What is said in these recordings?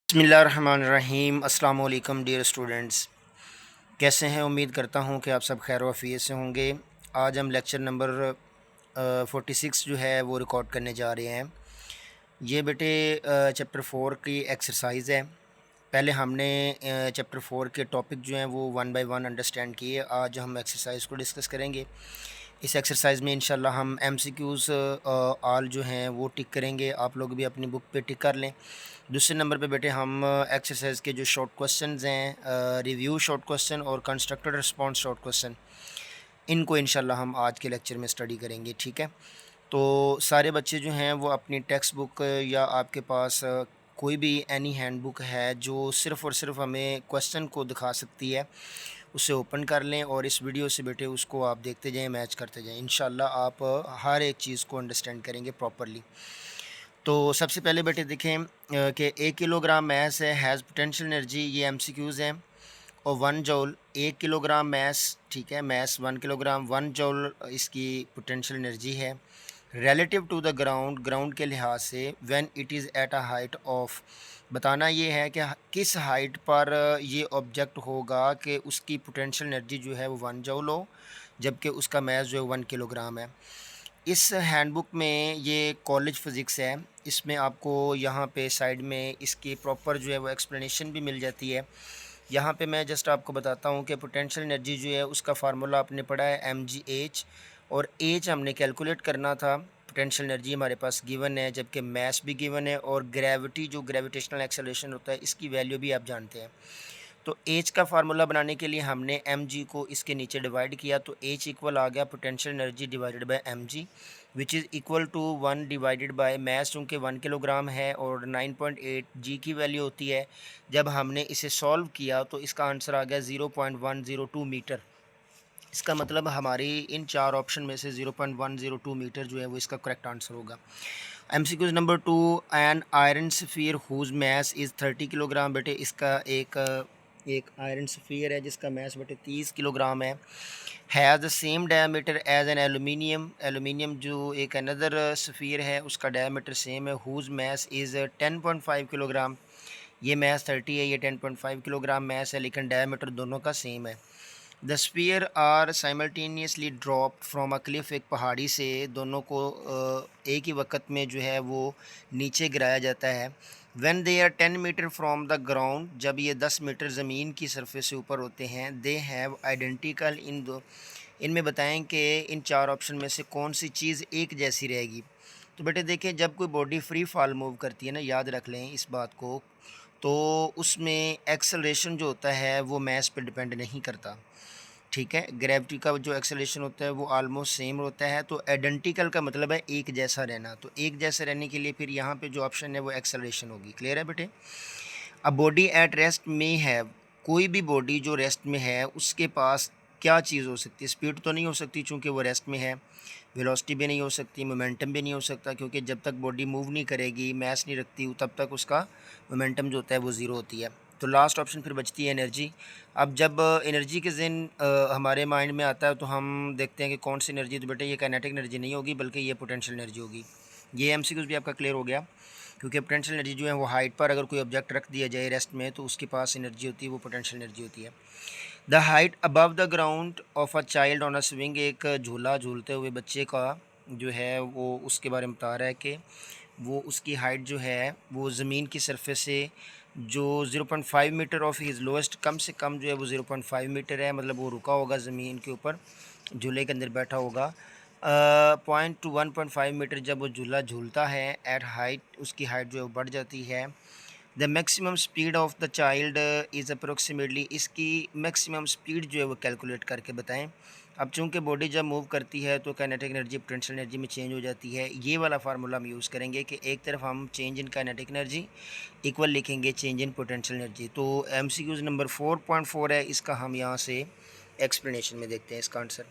बिस्मिल्लाहिर्रहमानिर्रहीम। अस्सलाम वालेकुम डियर स्टूडेंट्स, कैसे हैं? उम्मीद करता हूं कि आप सब खैर वफ़ियत से होंगे। आज हम लेक्चर नंबर 46 जो है वो रिकॉर्ड करने जा रहे हैं। ये बेटे चैप्टर 4 की एक्सरसाइज है। पहले हमने चैप्टर 4 के टॉपिक जो हैं वो वन बाय वन अंडरस्टैंड किए। आज हम एक्सरसाइज को डिस्कस करेंगे। इस एक्सरसाइज में इंशाल्लाह हम एमसीक्यूज़ ऑल जो हैं वो टिक करेंगे। आप लोग भी अपनी बुक पे टिक कर लें। दूसरे नंबर पे बेटे हम एक्सरसाइज के जो शॉर्ट क्वेश्चंस हैं, रिव्यू शॉर्ट क्वेश्चन और कंस्ट्रक्टेड रिस्पांस शॉर्ट क्वेश्चन, इनको इंशाल्लाह हम आज के लेक्चर में स्टडी करेंगे। ठीक है, तो सारे बच्चे जो हैं वो अपनी टेक्स्ट बुक या आपके पास कोई भी एनी हैंड बुक है जो सिर्फ़ और सिर्फ हमें क्वेश्चन को दिखा सकती है, उसे ओपन कर लें और इस वीडियो से बेटे उसको आप देखते जाएं, मैच करते जाएं। इंशाल्लाह आप हर एक चीज़ को अंडरस्टैंड करेंगे प्रॉपरली। तो सबसे पहले बेटे देखें कि 1 किलोग्राम मैस है, हैज़ पोटेंशियल एनर्जी, ये एमसीक्यूज़ हैं। और 1 जूल 1 किलोग्राम मैस, ठीक है, मैस 1 किलोग्राम, 1 जूल इसकी पोटेंशियल एनर्जी है। Relative to the ground, ground के लिहाज से, when it is at a height of, बताना ये है कि किस हाइट पर ये ऑब्जेक्ट होगा कि उसकी पोटेंशियल एनर्जी जो है वो 1 जूल हो, जबकि उसका मैस जो है 1 किलोग्राम है। इस हैंडबुक में ये कॉलेज फ़िज़िक्स है। इसमें आपको यहाँ पे साइड में इसकी प्रॉपर जो है वो एक्सप्लेनेशन भी मिल जाती है। यहाँ पे मैं जस्ट आपको बताता हूँ कि पोटेंशियल एनर्जी जो है उसका फार्मूला आपने पढ़ा है mgh, और एच हमने कैलकुलेट करना था। पोटेंशियल एनर्जी हमारे पास गिवन है, जबकि मैस भी गिवन है, और ग्रेविटी जो ग्रेविटेशनल एक्सेलरेशन होता है इसकी वैल्यू भी आप जानते हैं। तो एच का फार्मूला बनाने के लिए हमने एम जी को इसके नीचे डिवाइड किया, तो एच इक्वल आ गया potential energy divided by M G, which is equal to 1 divided by mass, चूँकि 1 किलोग्राम है और 9.8 जी की वैल्यू होती है। जब हमने इसे सॉल्व किया तो इसका आंसर आ गया 0.102 मीटर। इसका मतलब हमारी इन चार ऑप्शन में से 0.102 मीटर जो है वो इसका करेक्ट आंसर होगा। MCQs number 2, an iron sphere whose mass is 30 kilogram. बेटे इसका एक आयरन स्फीयर है जिसका मैस बेटे 30 किलोग्राम है। Has the same diameter as an aluminium, aluminium जो एक अनदर स्फीयर है उसका डायमीटर सेम है। हुज मैस इज़ 10.5 किलोग्राम, ये मैस 30 है, ये 10.5 किलोग्राम मैस है, लेकिन डायमीटर दोनों का सेम है। The sphere are simultaneously dropped from a cliff, एक पहाड़ी से दोनों को एक ही वक्त में जो है वो नीचे गिराया जाता है। When they are 10 metre from the ground, जब ये 10 मीटर ज़मीन की सरफेस से ऊपर होते हैं। दे हैव आइडेंटिकल, इनमें बताएं कि इन चार ऑप्शन में से कौन सी चीज़ एक जैसी रहेगी। तो बेटे देखें, जब कोई बॉडी फ्री फॉल मूव करती है ना, याद रख लें इस बात को, तो उसमें एक्सेलरेशन जो होता है वो मैस पे डिपेंड नहीं करता। ठीक है, ग्रेविटी का जो एक्सेलरेशन होता है वो आलमोस्ट सेम होता है। तो आइडेंटिकल का मतलब है एक जैसा रहना। तो एक जैसा रहने के लिए फिर यहाँ पे जो ऑप्शन है वो एक्सेलरेशन होगी। क्लियर है बेटे? अब बॉडी एट रेस्ट में है, कोई भी बॉडी जो रेस्ट में है उसके पास क्या चीज़ हो सकती है? स्पीड तो नहीं हो सकती चूँकि वो रेस्ट में है, वेलोसिटी भी नहीं हो सकती, मोमेंटम भी नहीं हो सकता, क्योंकि जब तक बॉडी मूव नहीं करेगी, मैस नहीं रखती, तब तक उसका मोमेंटम जो होता है वो ज़ीरो होती है। तो लास्ट ऑप्शन फिर बचती है एनर्जी। अब जब एनर्जी के ज़िन हमारे माइंड में आता है तो हम देखते हैं कि कौन सी एनर्जी, तो बेटे ये काइनेटिक एनर्जी नहीं होगी बल्कि ये पोटेंशियल एनर्जी होगी। ये एमसीक्यूज़ भी आपका क्लियर हो गया, क्योंकि पोटेंशियल एनर्जी जो है वो हाइट पर अगर कोई ऑब्जेक्ट रख दिया जाए रेस्ट में तो उसके पास एनर्जी होती है, वो पोटेंशियल एनर्जी होती है। The height above the ground of a child on a swing, एक झूला झूलते हुए बच्चे का जो है वो उसके बारे में बता रहा है कि वो उसकी हाइट जो है वो ज़मीन की सरफेस से जो 0.5 मीटर ऑफ हिज लोएस्ट, कम से कम जो है वो 0.5 मीटर है, मतलब वो रुका होगा ज़मीन के ऊपर, झूले के अंदर बैठा होगा। 0.1.5 मीटर जब वो झूला झूलता है एट हाइट, उसकी हाइट जो है वो बढ़ जाती है। The maximum speed of the child is approximately, इसकी मैक्सिमम स्पीड जो है वो कैलकुलेट करके बताएं। अब चूंकि बॉडी जब मूव करती है तो काइनेटिक एनर्जी पोटेंशियल एनर्जी में चेंज हो जाती है। ये वाला फार्मूला हम यूज़ करेंगे कि एक तरफ हम change in kinetic energy equal लिखेंगे चेंज इन पोटेंशियल एनर्जी। तो एमसीक्यूज़ नंबर 4.4 है, इसका हम यहाँ से एक्सप्लेनेशन में देखते हैं इसका आंसर।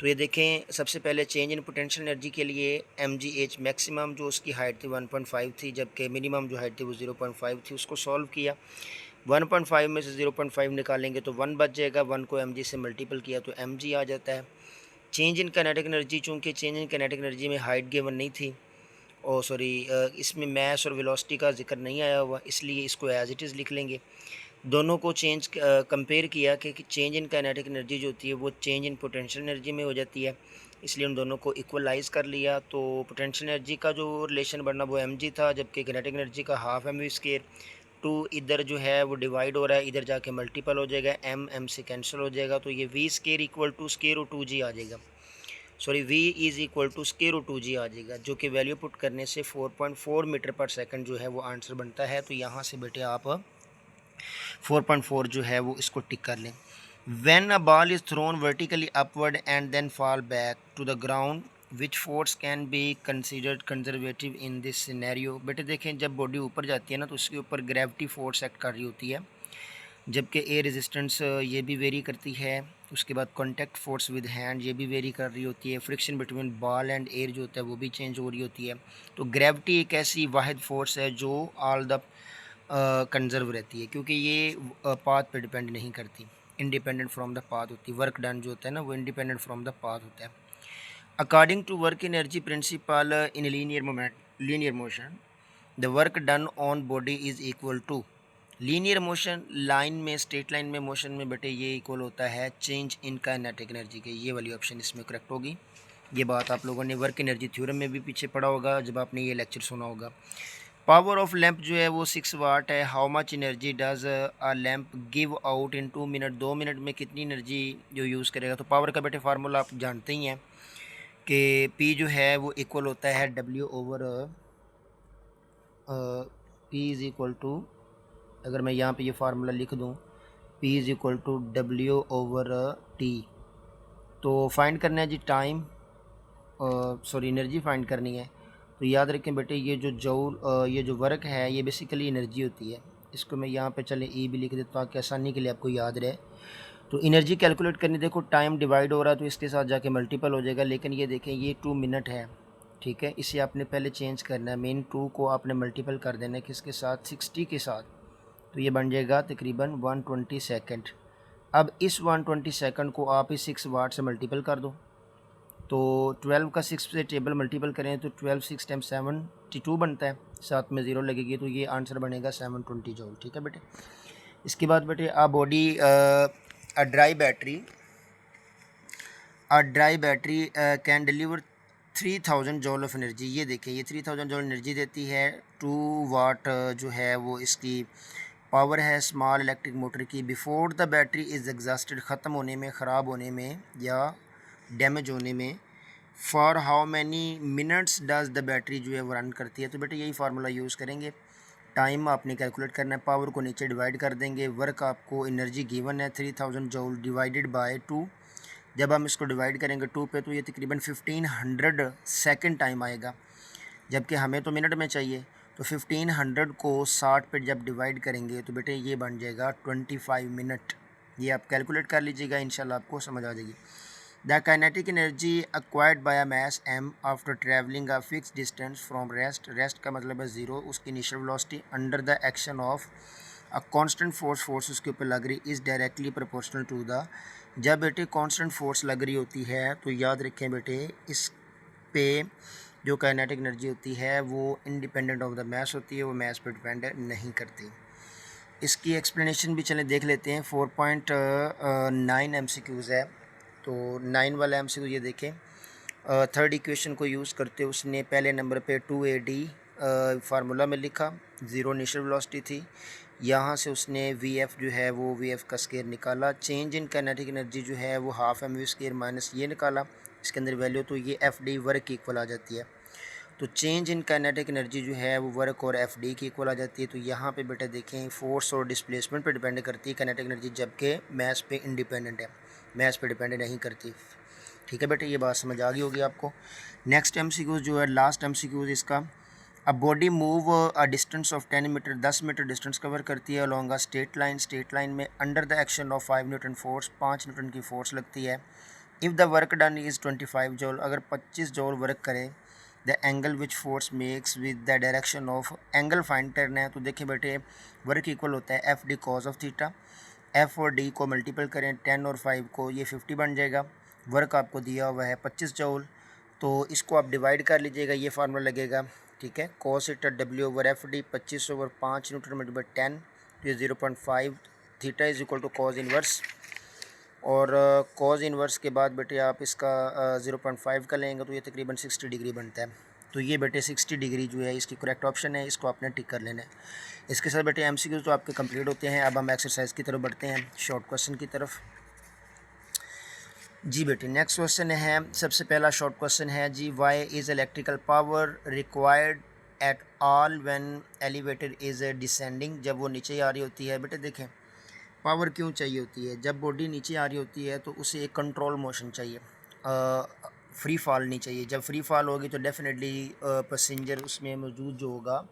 तो ये देखें, सबसे पहले चेंज इन पोटेंशियल एनर्जी के लिए एम जी एच मैक्सिमम जो उसकी हाइट थी 1.5 थी, जबकि मिनिमम जो हाइट थी वो 0.5 थी, उसको सॉल्व किया। 1.5 में से 0.5 निकालेंगे तो 1 बच जाएगा, 1 को एम जी से मल्टीपल किया तो एम जी आ जाता है। चेंज इन काइनेटिक एनर्जी, चूँकि चेंज इन काइनेटिक एनर्जी में हाइट गिवन नहीं थी और सॉरी इसमें मैस और वेलोसिटी का जिक्र नहीं आया हुआ, इसलिए इसको एज इट इज़ लिख लेंगे। दोनों को चेंज कंपेयर किया कि चेंज इन काइनेटिक एनर्जी जो होती है वो चेंज इन पोटेंशियल एनर्जी में हो जाती है, इसलिए उन दोनों को इक्वलाइज़ कर लिया। तो पोटेंशियल एनर्जी का जो रिलेशन बनना वो mg था, जबकि काइनेटिक एनर्जी का हाफ mv²। टू इधर जो है वो डिवाइड हो रहा है, इधर जाके मल्टीपल हो जाएगा, m से कैंसिल हो जाएगा, तो ये v² equal to square root 2g आ जाएगा। Sorry v is equal to square root 2g आ जाएगा, जो कि वैल्यू पुट करने से 4.4 मीटर पर सेकंड जो है वो आंसर बनता है। तो यहाँ से बेटे आप 4.4 जो है वो इसको टिक कर लें। When a ball is thrown vertically upward and then fall back to the ground, which force can be considered conservative in this scenario? बेटे देखें, जब बॉडी ऊपर जाती है ना तो उसके ऊपर ग्रेविटी फोर्स एक्ट कर रही होती है, जबकि एयर रेजिस्टेंस ये भी वेरी करती है। उसके बाद कॉन्टैक्ट फोर्स विद हैंड ये भी वेरी कर रही होती है। Friction between ball and air जो होता है वो भी चेंज हो रही होती है। तो ग्रेविटी एक ऐसी वाहिद फोर्स है जो ऑल द कंजर्व रहती है, क्योंकि ये पाथ पे डिपेंड नहीं करती, इंडिपेंडेंट फ्रॉम द पाथ होती है। वर्क डन जो होता है ना वो इंडिपेंडेंट फ्रॉम द पाथ होता है। According to work energy principle in linear motion, the work done on body is equal to linear motion, line में स्ट्रेट लाइन में मोशन में बेटे ये इक्वल होता है चेंज इन काइनेटिक एनर्जी के। ये वाली ऑप्शन इसमें करेक्ट होगी। ये बात आप लोगों ने वर्क एनर्जी थ्योरम में भी पीछे पढ़ा होगा जब आपने ये लेक्चर सुना होगा। पावर ऑफ लैंप जो है वो 6 वाट है। How much energy does a lamp give out in 2 minute, 2 minute में कितनी एनर्जी जो यूज़ करेगा। तो पावर का बेटे फार्मूला आप जानते ही हैं कि P जो है वो इक्वल होता है W over P is equal to, अगर मैं यहाँ पे ये फार्मूला लिख दूँ, P is equal to W over T। तो फाइंड करना है जी टाइम, सॉरी एनर्जी फाइंड करनी है। तो याद रखें बेटे ये जो जूल ये जो वर्क है ये बेसिकली एनर्जी होती है। इसको मैं यहाँ पे चले ई भी लिख देता हूँ ताकि आसानी के लिए आपको याद रहे। तो एनर्जी कैलकुलेट करनी, देखो टाइम डिवाइड हो रहा है तो इसके साथ जाके मल्टीपल हो जाएगा, लेकिन ये देखें ये 2 मिनट है, ठीक है। इसे आपने पहले चेंज करना है, मेन 2 को आपने मल्टीपल कर देना है किसके साथ, 60 के साथ, तो ये बन जाएगा तकरीबन 120 सेकेंड। अब इस 120 सेकेंड को आप इस 6 वाट से मल्टीपल कर दो, तो 12 का 6 से टेबल मल्टीपल करें तो 12 6 टाइम 72 बनता है, साथ में ज़ीरो लगेगी, तो ये आंसर बनेगा 720 जूल, ठीक है बेटे। इसके बाद बेटे a body a dry battery can deliver 3000 joule of energy. ये देखें ये 3000 जूल एनर्जी देती है। 2 वाट जो है वो इसकी पावर है स्मॉल इलेक्ट्रिक मोटर की। Before the battery is exhausted, ख़त्म होने में, ख़राब होने में या डैमेज होने में। For how many minutes does the battery जो है वो रन करती है। तो बेटे यही फार्मूला यूज़ करेंगे। टाइम आपने कैलकुलेट करना है, पावर को नीचे डिवाइड कर देंगे, वर्क आपको एनर्जी गिवन है 3000 जूल डिवाइडेड बाय 2। जब हम इसको डिवाइड करेंगे 2 पे तो ये तकरीबन 1500 सेकंड टाइम आएगा, जबकि हमें तो मिनट में चाहिए। तो 1500 को 60 पे जब डिवाइड करेंगे तो बेटे ये बन जाएगा 25 मिनट। ये आप कैलकुलेट कर लीजिएगा, इंशाल्लाह आपको समझ आ जाएगी। The kinetic energy acquired by a mass m after travelling a fix distance from rest, rest का मतलब है ज़ीरो, उसकी initial velocity, under the action of a constant force उसके ऊपर लग रही, is directly proportional to the. जब बेटे कांस्टेंट फोर्स लग रही होती है तो याद रखें बेटे इस पे जो काइनेटिक एनर्जी होती है वो इंडिपेंडेंट ऑफ द मास होती है, वो मास पर डिपेंड नहीं करती। इसकी एक्सप्लेनेशन भी चलें देख लेते हैं। 4.9 MCQs है, तो 9 वाला MCQ ये देखें। थर्ड इक्वेशन को यूज़ करते उसने पहले नंबर पे 2AD फार्मूला में लिखा, ज़ीरो इनिशियल वेलोसिटी थी। यहाँ से उसने VF जो है वो VF का स्केयर निकाला। चेंज इन काइनेटिक एनर्जी जो है वो हाफ mv² माइनस ये निकाला, इसके अंदर वैल्यू, तो ये FD वर्क की इक्वल आ जाती है। तो चेंज इन काइनेटिक एनर्जी जो है वो वर्क और FD की इक्वल आ जाती है। तो यहाँ पे बेटा देखें फोर्स और डिस्प्लेसमेंट पे डिपेंड करती है काइनेटिक एनर्जी, जबकि मास पे इंडिपेंडेंट है, मास पे डिपेंड नहीं करती। ठीक है बेटे, ये बात समझ आ गई होगी आपको। नेक्स्ट MCQ जो है लास्ट MCQ इसका, a body move a distance of 10 metre, 10 metre distance cover करती है along a straight line, straight line में under the action of 5 newton force, 5 newton की फोर्स लगती है। If the work done is 25 joule, अगर 25 joule work करे, the angle which force makes with the direction of, angle find करना है। तो देखिए बेटे वर्क इक्वल होता है FD cause of theta, F और D को मल्टीपल करें 10 और 5 को, ये 50 बन जाएगा। वर्क आपको दिया हुआ है 25 जूल, तो इसको आप डिवाइड कर लीजिएगा, ये फार्मूला लगेगा ठीक है। Cos theta W over F D 25/5 newton metre by 10, तो ये 0.5। Theta is equal to cos inverse, और कॉज इन्वर्स के बाद बेटे आप इसका 0.5 का लेंगे तो ये तकरीबन 60 डिग्री बनता है। तो ये बेटे 60 डिग्री जो है इसकी करेक्ट ऑप्शन है, इसको आपने टिक कर लेना है। इसके साथ बेटे एमसीक्यू तो आपके कंप्लीट होते हैं। अब हम एक्सरसाइज की तरफ बढ़ते हैं, शॉर्ट क्वेश्चन की तरफ। जी बेटे नेक्स्ट क्वेश्चन है, सबसे पहला शॉर्ट क्वेश्चन है जी, why is electrical power required at all when elevator is descending. जब वो नीचे आ रही होती है बेटे, देखें पावर क्यों चाहिए होती है। जब बॉडी नीचे आ रही होती है तो उसे एक कंट्रोल मोशन चाहिए, फ्री फॉल नहीं चाहिए। जब फ्री फॉल होगी तो डेफिनेटली पैसेंजर उसमें मौजूद जो होगा,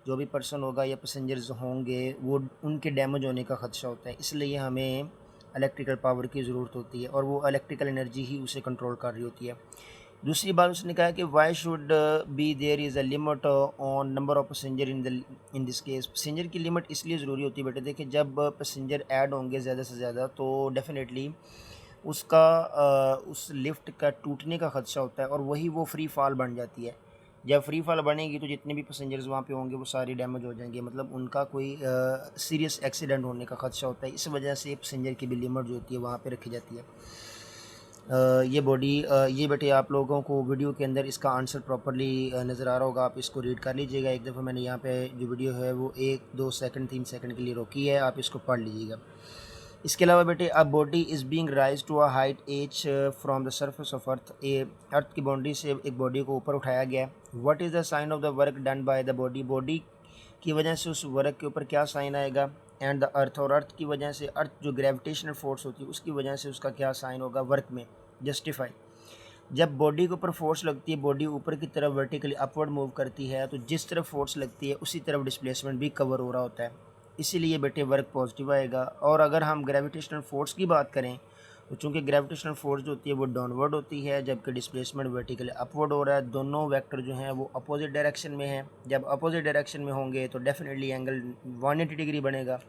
जो भी पर्सन होगा या पैसेंजर्स होंगे, वो उनके डैमेज होने का ख़दशा होता है। इसलिए हमें इलेक्ट्रिकल पावर की ज़रूरत होती है और वो इलेक्ट्रिकल एनर्जी ही उसे कंट्रोल कर रही होती है। दूसरी बात उसने कहा कि why should be there is a limit on number of passenger in this case. Passenger की लिमिट इसलिए ज़रूरी होती है बेटे, देखिए जब पैसेंजर ऐड होंगे ज़्यादा से ज़्यादा तो डेफिनेटली उसका उस लिफ्ट का टूटने का ख़दशा होता है और वही वो फ्री फॉल बन जाती है। जब फ्री फॉल बनेगी तो जितने भी पैसेंजर्स वहाँ पे होंगे वो सारे डैमेज हो जाएंगे, मतलब उनका कोई सीरियस एक्सीडेंट होने का ख़दशा होता है। इस वजह से पैसेंजर की भी लिमिट जो होती है वहाँ पे रखी जाती है। ये बॉडी ये बेटे आप लोगों को वीडियो के अंदर इसका आंसर प्रॉपरली नज़र आ रहा होगा, आप इसको रीड कर लीजिएगा। एक दफ़ा मैंने यहाँ पे जो वीडियो है वो 1-2 सेकंड 3 सेकंड के लिए रोकी है, आप इसको पढ़ लीजिएगा। इसके अलावा बेटे a body is being raise to a height H from the surface of earth. Earth की बाउंड्री से एक बॉडी को ऊपर उठाया गया है। What is the sign of the work done by the body. Body की वजह से उस वर्क के ऊपर क्या साइन आएगा। एंड द अर्थ, और अर्थ की वजह से, अर्थ जो ग्रेविटेशनल फोर्स होती है उसकी वजह से उसका क्या साइन होगा वर्क में। जस्टिफाई। जब बॉडी के ऊपर फोर्स लगती है, बॉडी ऊपर की तरफ वर्टिकली अपवर्ड मूव करती है, तो जिस तरफ फोर्स लगती है उसी तरफ डिस्प्लेसमेंट भी कवर हो रहा होता है, इसीलिए बेटे वर्क पॉजिटिव आएगा। और अगर हम ग्रेविटेशनल फोर्स की बात करें तो चूँकि ग्रेविटेशनल फोर्स जो होती है वो डाउनवर्ड होती है, जबकि डिस्प्लेसमेंट वर्टिकली अपवर्ड हो रहा है। दोनों वेक्टर जो हैं वो अपोजिट डायरेक्शन में हैं। जब अपोजिट डायरेक्शन में होंगे तो डेफिनेटली एंगल 180 डिग्री बनेगा,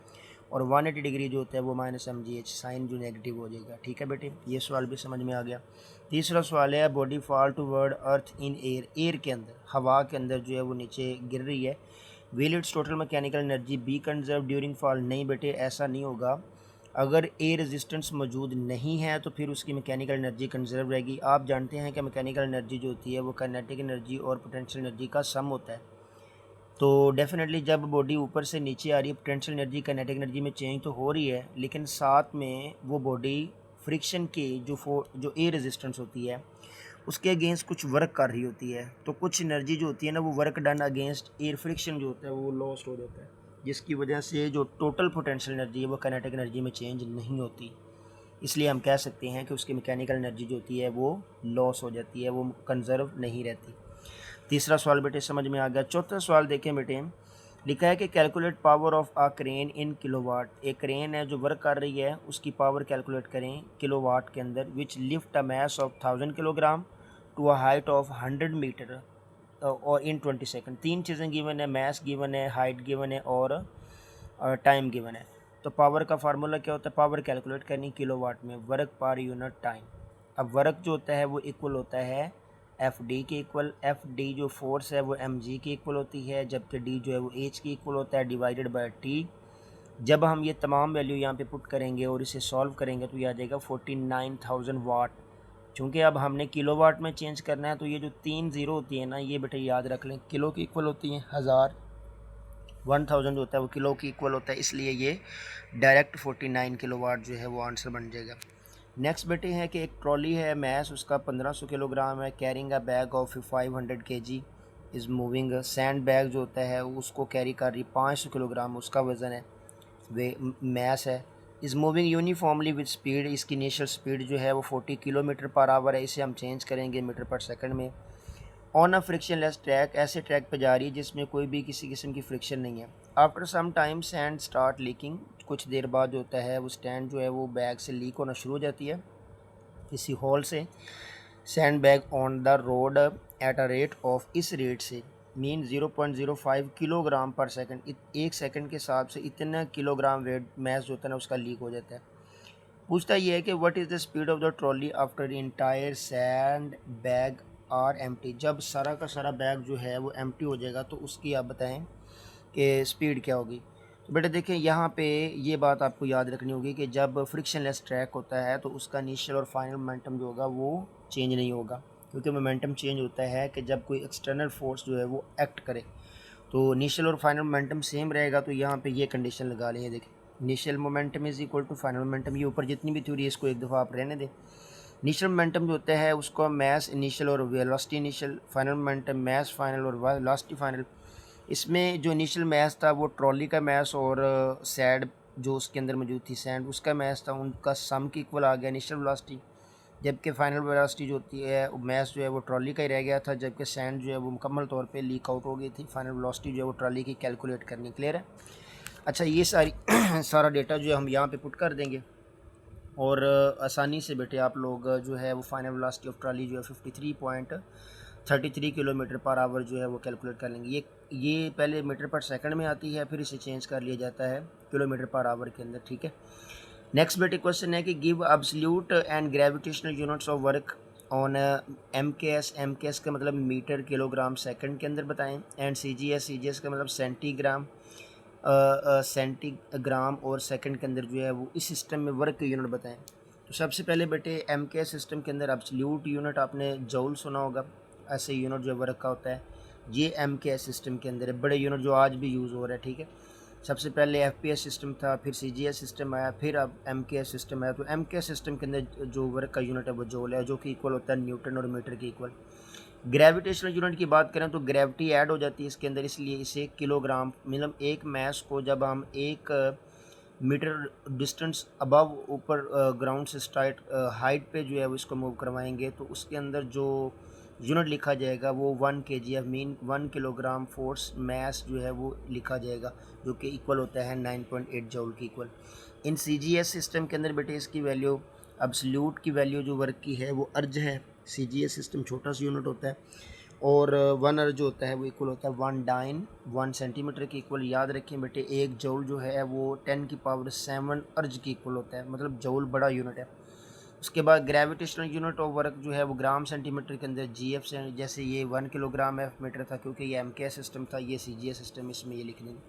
और 180 डिग्री जो होता है वो -mgh, साइन जो नेगेटिव हो जाएगा। ठीक है बेटे, ये सवाल भी समझ में आ गया। तीसरा सवाल है, body fall toward earth in air. Air के अंदर, हवा के अंदर जो है वो नीचे गिर रही है। Will it's total mechanical energy B conserve during fall. नहीं बेटे ऐसा नहीं होगा। अगर एयर रेजिस्टेंस मौजूद नहीं है तो फिर उसकी मैकेनिकल एनर्जी कंजर्व रहेगी। आप जानते हैं कि मैकेनिकल एनर्जी जो होती है वो काइनेटिक एनर्जी और पोटेंशियल एनर्जी का सम होता है। तो डेफिनेटली जब बॉडी ऊपर से नीचे आ रही है, पोटेंशियल एनर्जी काइनेटिक एनर्जी में चेंज तो हो रही है, लेकिन साथ में वो बॉडी फ्रिक्शन के जो एयर रेजिस्टेंस होती है उसके अगेंस्ट कुछ वर्क कर रही होती है। तो कुछ एनर्जी जो होती है ना वो work done against air friction जो होता है वो लॉस्ट हो जाता है, जिसकी वजह से जो टोटल पोटेंशियल एनर्जी है वो काइनेटिक एनर्जी में चेंज नहीं होती। इसलिए हम कह सकते हैं कि उसकी मैकेनिकल एनर्जी जो होती है वो लॉस हो जाती है, वो कंजर्व नहीं रहती। तीसरा सवाल बेटे समझ में आ गया। चौथा सवाल देखें बेटे, लिखा है कि calculate power of a crane in kilowatt. एक क्रेन है जो वर्क कर रही है, उसकी पावर कैलकुलेट करें किलोवाट के अंदर। Which lift a mass of 1000 kilogram to a height of 100 metre और इन 20 सेकंड। तीन चीज़ें गिवन है, मैस गिवन है, हाइट गिवन है और टाइम गिवन है। तो पावर का फार्मूला क्या होता है, पावर कैलकुलेट करनी किलोवाट में, वर्क पर यूनिट टाइम। अब वर्क जो होता है वो इक्वल होता है एफ डी के इक्वल। एफ डी जो फोर्स है वो एम जी की इक्वल होती है, जबकि डी जो है वो एच की इक्वल होता है डिवाइडेड बाय टी। जब हम ये तमाम वैल्यू यहाँ पे पुट करेंगे और इसे सॉल्व करेंगे तो ये आ जाएगा 49,000 वाट। चूँकि अब हमने किलोवाट में चेंज करना है तो ये जो 3 ज़ीरो होती है ना, ये बेटे याद रख लें, किलो की इक्वल होती हैं। 1000 1000 जो होता है वो किलो की इक्वल होता है, इसलिए ये डायरेक्ट 49 किलोवाट जो है वो आंसर बन जाएगा। नेक्स्ट बेटे है कि एक ट्रॉली है, मैस उसका 1500 किलोग्राम है। Carrying a bag of 500 kg is moving. Sand bag जो होता है उसको कैरी कर रही 500 किलोग्राम, उसका वज़न है, वे मैस है। Is moving uniformly with speed. इसकी इनिशियल स्पीड जो है वो 40 किलोमीटर पर आवर है, इसे हम चेंज करेंगे मीटर पर सेकंड में। ऑन अ फ्रिक्शनलेस ट्रैक, ऐसे ट्रैक पर जा रही है जिसमें कोई भी किसी किस्म की फ्रिक्शन नहीं है। After some time sand start leaking. कुछ देर बाद जो होता है वो स्टैंड जो है वो बैग से लीक होना शुरू हो जाती है किसी होल से। Sand bag on the road at a rate of, इस रेट से मीन 0.05 किलोग्राम पर सेकंड। एक सेकंड के हिसाब से इतना किलोग्राम वेट मैस जो होता है ना उसका लीक हो जाता है। पूछता ये है कि what is the speed of the trolley after entire sand bag are empty, जब सारा का सारा बैग जो है वो एम्प्टी हो जाएगा तो उसकी आप बताएं कि स्पीड क्या होगी। तो बेटा देखें यहाँ पे ये बात आपको याद रखनी होगी कि जब फ्रिक्शनलेस ट्रैक होता है तो उसका इनिशियल और फाइनल मोमेंटम जो होगा वो चेंज नहीं होगा, क्योंकि मोमेंटम चेंज होता है कि जब कोई एक्सटर्नल फोर्स जो है वो एक्ट करे। तो इनिशियल और फाइनल मोमेंटम सेम रहेगा, तो यहाँ पे ये कंडीशन लगा लें। देखें initial momentum is equal to final momentum. ये ऊपर जितनी भी थ्योरी है इसको एक दफ़ा आप रहने दें। इनिशियल मोमेंटम जो होता है उसको मैस इनिशियल और velocity initial, final momentum mass final और वेलोसिटी फाइनल। इसमें जो इनिशियल मैस था वो ट्रॉली का मैस और सैड जो उसके अंदर मौजूद थी सैंड उसका मैस था, उनका सम की इक्वल आ गया इनिशियल वेलोसिटी। जबकि फाइनल वेलोसिटी जो होती है मैस जो है वो ट्रॉली का ही रह गया था, जबकि सैंड जो है वो मुकम्मल तौर पे लीक आउट हो गई थी। फाइनल वेलोसिटी जो है वो ट्रॉली की कैलकुलेट करनी। क्लियर है। अच्छा ये सारी सारा डेटा जो है हम यहाँ पे पुट कर देंगे और आसानी से बेटे आप लोग जो है वो फाइनल वेलोसिटी ऑफ ट्रॉली जो है 53.33 किलोमीटर पर आवर जो है वो कैलकुलेट कर लेंगे। ये पहले मीटर पर सेकंड में आती है, फिर इसे चेंज कर लिया जाता है किलोमीटर पर आवर के अंदर। ठीक है। नेक्स्ट बेटे क्वेश्चन है कि give absolute and gravitational units of work on MKS। MKS का मतलब मीटर किलोग्राम सेकंड के अंदर बताएं। एंड CGS का मतलब सेंटीग्राम सेंटीग्राम और सेकंड के अंदर जो है वो इस सिस्टम में वर्क के यूनिट बताएं। तो सबसे पहले बेटे MKS सिस्टम के अंदर एब्सोल्यूट यूनिट आपने जूल सुना होगा, ऐसे यूनिट जो वर्क का होता है ये MKS सिस्टम के अंदर है, बड़े यूनिट जो आज भी यूज़ हो रहा है। ठीक है। सबसे पहले FPS सिस्टम था, फिर CGS सिस्टम आया, फिर अब MKS सिस्टम आया। तो MKS सिस्टम के अंदर जो वर्क का यूनिट है वो जूल है, जो कि इक्वल होता है न्यूटन और मीटर के इक्वल। ग्रेविटेशनल यूनिट की बात करें तो ग्रेविटी ऐड हो जाती है इसके अंदर, इसलिए इसे किलोग्राम मतलब एक मैस को जब हम 1 मीटर डिस्टेंस अबव ऊपर ग्राउंड से स्टार्ट हाइट पे जो है वो इसको मूव करवाएंगे तो उसके अंदर जो यूनिट लिखा जाएगा वो 1 kg mean 1 kilogram force mass जो है वो लिखा जाएगा, जो कि इक्वल होता है 9.8 जूल की इक्वल। इन CGS सिस्टम के अंदर बेटे इसकी वैल्यू एब्सोल्यूट की वैल्यू जो वर्क की है वो अर्ज है। CGS सिस्टम छोटा सा यूनिट होता है और 1 अर्ज जो होता है वो इक्वल होता है 1 डाइन 1 सेंटीमीटर के इक्वल। याद रखें बेटे 1 जूल जो है वो 10 की पावर 7 अर्ज के इक्वल होता है, मतलब जूल बड़ा यूनिट है। उसके बाद ग्रेविटेशनल यूनिट ऑफ वर्क जो है वो ग्राम सेंटीमीटर के अंदर GF से, जैसे ये 1 किलोग्राम F मीटर था क्योंकि ये MKS सिस्टम था, ये CGS सिस्टम इसमें ये लिख देंगे।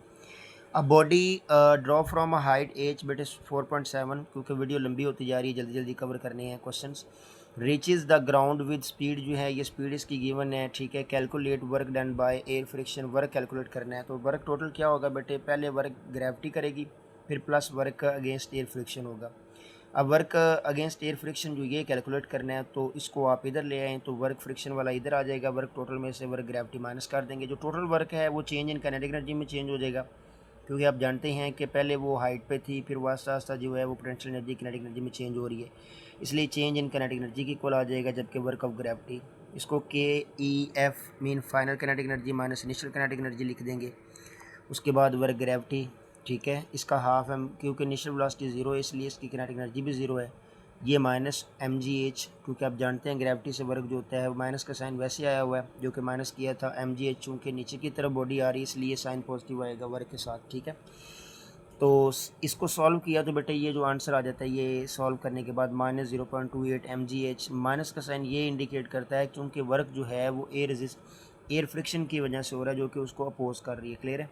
अब body drop from a height H बेटे 4.7, क्योंकि वीडियो लंबी होती जा रही है जल्दी जल्दी कवर करने हैं questions. Reaches the ground with speed जो है ये स्पीड इसकी गिवन है। ठीक है। Calculate work done by air friction, work calculate करना है। तो वर्क टोटल क्या होगा बेटे, पहले वर्क ग्रेविटी करेगी फिर plus work against air friction होगा। अब वर्क अगेंस्ट एयर फ्रिक्शन जो ये कैलकुलेट करना है तो इसको आप इधर ले आएँ तो वर्क फ्रिक्शन वाला इधर आ जाएगा, वर्क टोटल में से वर्क ग्रेविटी माइनस कर देंगे। जो टोटल वर्क है वो चेंज इन काइनेटिक एनर्जी में चेंज हो जाएगा, क्योंकि आप जानते हैं कि पहले वो हाइट पे थी फिर वो आस्ता आस्ता जो है वो पोटेंशियल एनर्जी काइनेटिक एनर्जी में चेंज हो रही है, इसलिए चेंज इन काइनेटिक एनर्जी की इक्वल आ जाएगा। जबकि वर्क ऑफ ग्रेविटी इसको KEF mean final kinetic energy minus initial kinetic energy लिख देंगे। उसके बाद वर्क ग्रेविटी, ठीक है, इसका हाफ है क्योंकि इनिशियल वेलोसिटी 0 है इसलिए इसकी काइनेटिक एनर्जी भी 0 है। ये माइनस MgH, क्योंकि आप जानते हैं ग्रेविटी से वर्क जो होता है माइनस का साइन वैसे आया हुआ है जो कि माइनस किया था। MgH चूँकि नीचे की तरफ बॉडी आ रही है इसलिए साइन पॉजिटिव आएगा वर्क के साथ। ठीक है। तो इसको सॉल्व किया तो बेटे ये जो आंसर आ जाता है ये सॉल्व करने के बाद माइनस 0.28 MgH। माइनस का साइन ये इंडिकेट करता है क्योंकि वर्क जो है वो एयर फ्रिक्शन की वजह से हो रहा है जो कि उसको अपोज कर रही है। क्लियर है।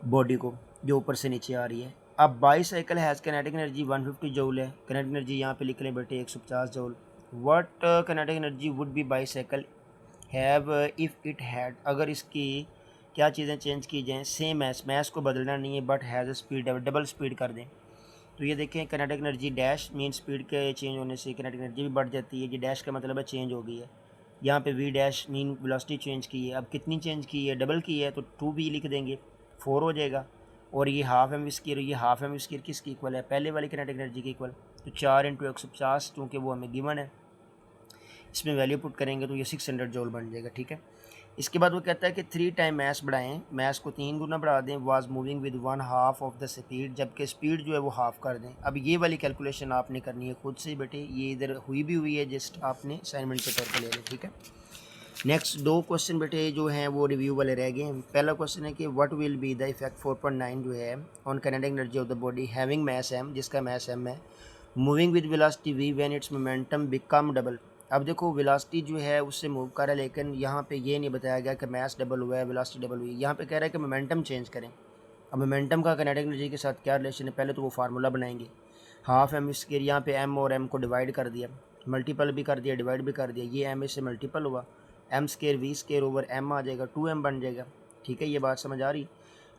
बॉडी को जो ऊपर से नीचे आ रही है। अब bicycle has kinetic energy 150 joule है। काइनेटिक एनर्जी यहाँ पे लिख लें बेटे 150 joule. What kinetic energy would be bicycle have if it had, अगर इसकी क्या चीज़ें चेंज की जाएँ, सेम मैस को बदलना नहीं है but has speed double speed कर दें। तो ये देखें kinetic energy dash mean speed के चेंज होने से काइनेटिक एनर्जी भी बढ़ जाती है। ये डैश का मतलब है चेंज हो गई है। यहाँ पे V dash mean velocity change की है। अब कितनी चेंज की है, डबल की है तो 2V लिख देंगे 4 हो जाएगा। और ये हाफ एम स्क्वायर, ये हाफ एम स्क्वायर किसकी इक्वल है, पहले वाली काइनेटिक एनर्जी की इक्वल। तो 4 × 150 क्योंकि वो हमें गिवन है, इसमें वैल्यू पुट करेंगे तो ये 600 जूल बन जाएगा। ठीक है। इसके बाद वो कहता है कि 3 टाइम मैस बढ़ाएं, मैस को 3 गुना बढ़ा दें। Was moving with 1/2 of the speed, जबकि स्पीड जो है वो हाफ कर दें। अब ये वाली कैलकुलेशन आपने करनी है खुद से बेटे, ये इधर हुई भी हुई है, जस्ट आपने असाइनमेंट के तौर पर ले लें। ठीक है। नेक्स्ट 2 क्वेश्चन बेटे जो हैं वो रिव्यू वाले रह गए हैं। पहला क्वेश्चन है कि what will be the effect 4.9 जो है on kinetic energy of the body having mass m, जिसका मैस m है, moving with velocity v when its momentum become double. अब देखो वेलोसिटी जो है उससे मूव कर रहा है, लेकिन यहाँ पे ये नहीं बताया गया कि मास डबल हुआ है, वेलोसिटी डबल हुई है। यहाँ पे कह रहा है कि मोमेंटम चेंज करें। अब मोमेंटम का काइनेटिक एनर्जी के साथ क्या रिलेशन है, पहले तो वो फार्मूला बनाएंगे। हाफ एम स्क्वायर, यहाँ पे एम और एम को डिवाइड कर दिया, मल्टीपल भी कर दिया, डिवाइड भी कर दिया, ये एम इससे मल्टीपल हुआ, M square V square over M आ जाएगा, 2m बन जाएगा। ठीक है, ये बात समझ आ रही।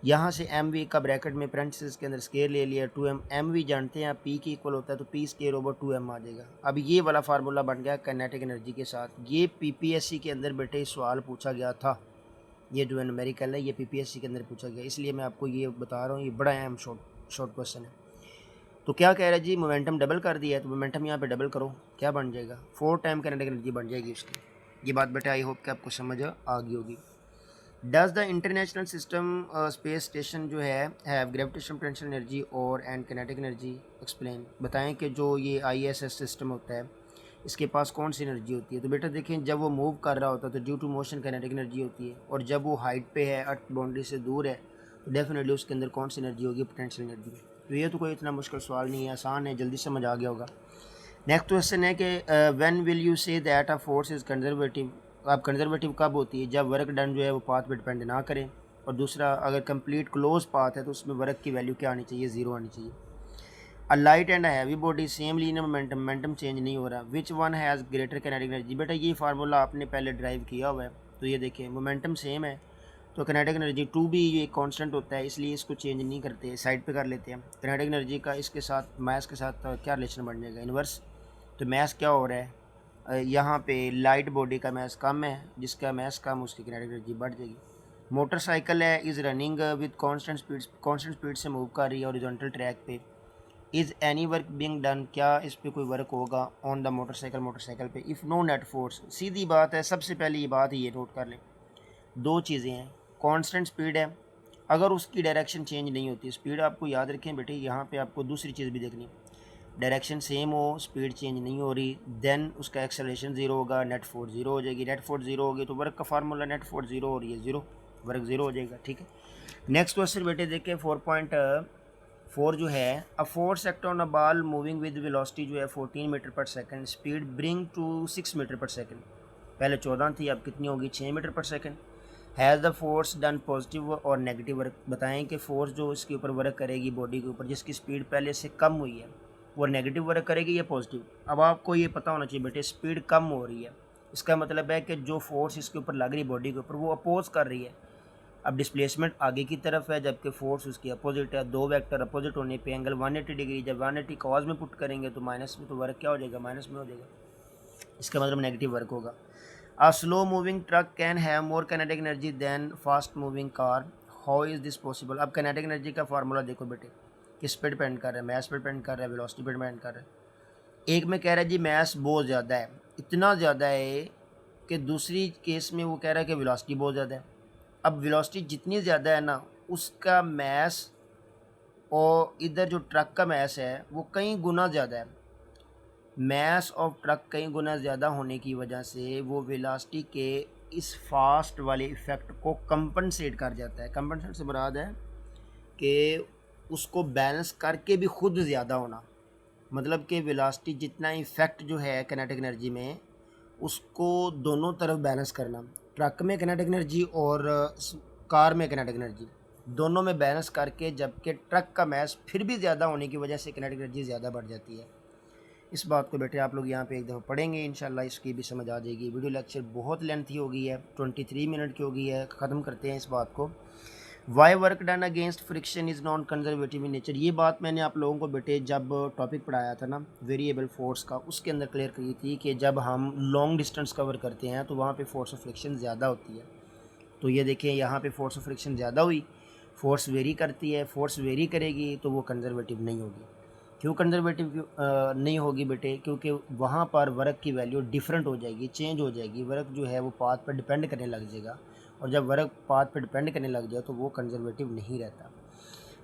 यहाँ से एम वी का ब्रैकेट में पेरेंथेसिस के अंदर स्क्वायर ले लिया, 2m, एम वी जानते हैं पी के इक्वल होता है, तो पी स्क्वायर ओवर 2m आ जाएगा। अब ये वाला फार्मूला बन गया काइनेटिक एनर्जी के साथ। ये पीपीएससी के अंदर बेटे सवाल पूछा गया था, ये जो न्यूमेरिकल है ये पीपीएससी के अंदर पूछा गया, इसलिए मैं आपको ये बता रहा हूँ, ये बड़ा अहम शॉर्ट क्वेश्चन है। तो क्या कह रहा है जी, मोमेंटम डबल कर दिया है, तो मोमेंटम यहाँ पे डबल करो, क्या बन जाएगा, 4 टाइम काइनेटिक एनर्जी बन जाएगी उसकी। ये बात बेटा आई होप कि आपको समझ आ गई होगी। Does the international system space station जो है हैव ग्रेविटेशन पोटेंशियल एनर्जी और एंड काइनेटिक एनर्जी, एक्सप्लेन, बताएं कि जो ये आईएसएस सिस्टम होता है इसके पास कौन सी एनर्जी होती है। तो बेटा देखें, जब वो मूव कर रहा होता है तो due to motion kinetic energy होती है, और जब वो हाइट पे है, अर्थ बाउंड्री से दूर है, तो डेफिनेटली उसके अंदर कौन सी एनर्जी होगी, पोटेंशियल एनर्जी। तो ये तो कोई इतना मुश्किल सवाल नहीं है, आसान है, जल्दी समझ आ गया होगा। नेक्स्ट क्वेश्चन है कि when will you say that a force is conservative. अब कंजर्वेटिव कब होती है, जब वर्क डन जो है वो पाथ पे डिपेंड ना करें, और दूसरा अगर कंप्लीट क्लोज पाथ है तो उसमें वर्क की वैल्यू क्या आनी चाहिए, 0 आनी चाहिए। A light and heavy body same linear momentum change नहीं हो रहा, which one has greater kinetic energy. बेटा ये फार्मूला आपने पहले ड्राइव किया हुआ है, तो ये देखिए मोमेंटम सेम है तो काइनेटिक एनर्जी 2 भी ये कांस्टेंट होता है, इसलिए इसको चेंज नहीं करते, साइड पे कर लेते हैं। काइनेटिक एनर्जी का इसके साथ मास के साथ क्या रिलेशन बन जाएगा, इन्वर्स। तो मास क्या हो रहा है, यहाँ पे लाइट बॉडी का मास कम है, जिसका मास कम उसकी काइनेटिक एनर्जी बढ़ जाएगी। मोटरसाइकिल है is running with constant speed से मूव कर रही है हॉरिजॉन्टल ट्रैक पे। Is any work being done, क्या इस पे कोई वर्क होगा ऑन द मोटरसाइकिल पे, इफ़ नो नेट फोर्स। सीधी बात है, सबसे पहले ये बात ये नोट कर लें, दो चीज़ें हैं, कांस्टेंट स्पीड है, अगर उसकी डायरेक्शन चेंज नहीं होती, स्पीड आपको याद रखें बेटे, यहाँ पे आपको दूसरी चीज़ भी देखनी, डायरेक्शन सेम हो, स्पीड चेंज नहीं हो रही, देन उसका एक्सेलरेशन 0 होगा, नेट फोर्स 0 हो जाएगी। नेट फोर्स 0 होगी तो वर्क का फार्मूला नेट फोर्स 0 हो रही है, 0, वर्क 0 हो जाएगा। ठीक है, नेक्स्ट क्वेश्चन बेटे देखिए 4.4 जो है, a force act on a ball moving with velocity जो है 14 metre per second, speed bring to 6 metre per second, पहले 14 थी, अब कितनी होगी, 6 metre per second. Has the force done positive और नेगेटिव वर्क, बताएं कि फोर्स जो इसके ऊपर वर्क करेगी बॉडी के ऊपर, जिसकी स्पीड पहले से कम हुई है, वो नेगेटिव वर्क करेगी या पॉजिटिव। अब आपको ये पता होना चाहिए बेटे, स्पीड कम हो रही है, इसका मतलब है कि जो फोर्स इसके ऊपर लग रही है बॉडी के ऊपर वो अपोज कर रही है। अब डिस्प्लेसमेंट आगे की तरफ है, जबकि फोर्स उसकी अपोजिट है, दो वेक्टर अपोजिट होने पे एंगल 180 डिग्री, जब 180 कॉज में पुट करेंगे तो माइनस में, तो वर्क क्या हो जाएगा, माइनस में हो जाएगा, इसका मतलब नेगेटिव वर्क होगा। A slow moving truck can have more kinetic energy than fast moving car. How is this possible? अब kinetic energy का फार्मूला देखो बेटे, किस पे डिपेंड कर रहा है, मैस पे डिपेंड कर रहा है, वेलोसिटी पे डिपेंड कर रहा है। एक में कह रहा है जी मैस बहुत ज़्यादा है, इतना ज़्यादा है कि दूसरी केस में वो कह रहा है कि वेलोसिटी बहुत ज़्यादा है। अब वेलोसिटी जितनी ज़्यादा है ना, उसका मैस और इधर जो ट्रक का मैस है वो कई गुना ज़्यादा है। मैस ऑफ ट्रक कई गुना ज़्यादा होने की वजह से वो वेलोसिटी के इस फास्ट वाले इफ़ेक्ट को कंपनसेट कर जाता है। कंपनसेट से मुराद है कि उसको बैलेंस करके भी खुद ज़्यादा होना, मतलब कि वेलोसिटी जितना इफ़ेक्ट जो है काइनेटिक एनर्जी में, उसको दोनों तरफ बैलेंस करना, ट्रक में काइनेटिक एनर्जी और कार में काइनेटिक एनर्जी, दोनों में बैलेंस करके, जबकि ट्रक का मैस फिर भी ज़्यादा होने की वजह से काइनेटिक एनर्जी ज़्यादा बढ़ जाती है। इस बात को बेटे आप लोग यहाँ पे एक दफ़ा पढ़ेंगे, इंशाल्लाह इसकी भी समझ आ जाएगी। वीडियो लेक्चर बहुत लेंथी हो गई है, 23 मिनट की हो गई है, ख़त्म करते हैं इस बात को। Why work done against friction is non conservative in nature, ये बात मैंने आप लोगों को बेटे जब टॉपिक पढ़ाया था ना वेरिएबल फोर्स का, उसके अंदर क्लियर की थी कि जब हम लॉन्ग डिस्टेंस कवर करते हैं तो वहाँ पर फोर्स ऑफ फ्रिक्शन ज़्यादा होती है। तो ये देखिए यहाँ पर फोर्स ऑफ फ्रिक्शन ज़्यादा हुई, फोर्स वेरी करती है, फोर्स वेरी करेगी तो वो कंजर्वेटिव नहीं होगी। क्यों कंजर्वेटिव नहीं होगी बेटे, क्योंकि वहाँ पर वर्क की वैल्यू डिफरेंट हो जाएगी, चेंज हो जाएगी, वर्क जो है वो पाथ पर डिपेंड करने लग जाएगा, और जब वर्क पाथ पर डिपेंड करने लग जाए तो वो कंजर्वेटिव नहीं रहता।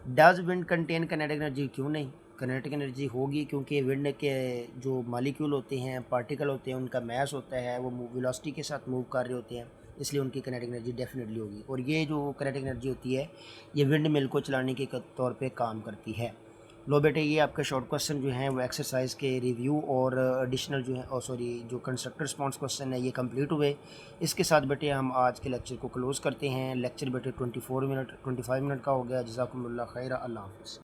Does wind contain kinetic energy, क्यों नहीं, काइनेटिक एनर्जी होगी, क्योंकि विंड के जो मालिक्यूल होते हैं, पार्टिकल होते हैं, उनका मैस होता है, वो वेलोसिटी के साथ मूव कर रहे होते हैं, इसलिए उनकी काइनेटिक एनर्जी डेफिनेटली होगी। और ये जो काइनेटिक एनर्जी होती है ये विंड मिल को चलाने के तौर पे काम करती है। लो बेटे, ये आपके शॉर्ट क्वेश्चन जो हैं वो एक्सरसाइज के रिव्यू और एडिशनल जो है सॉरी जो कंस्ट्रक्टर रिस्पॉन्स क्वेश्चन है ये कंप्लीट हुए। इसके साथ बेटे हम आज के लेक्चर को क्लोज़ करते हैं। लेक्चर बेटे 24 मिनट 25 मिनट का हो गया। जज़ाकुमुल्लाह खैर। अल्लाह हाफ़िज़।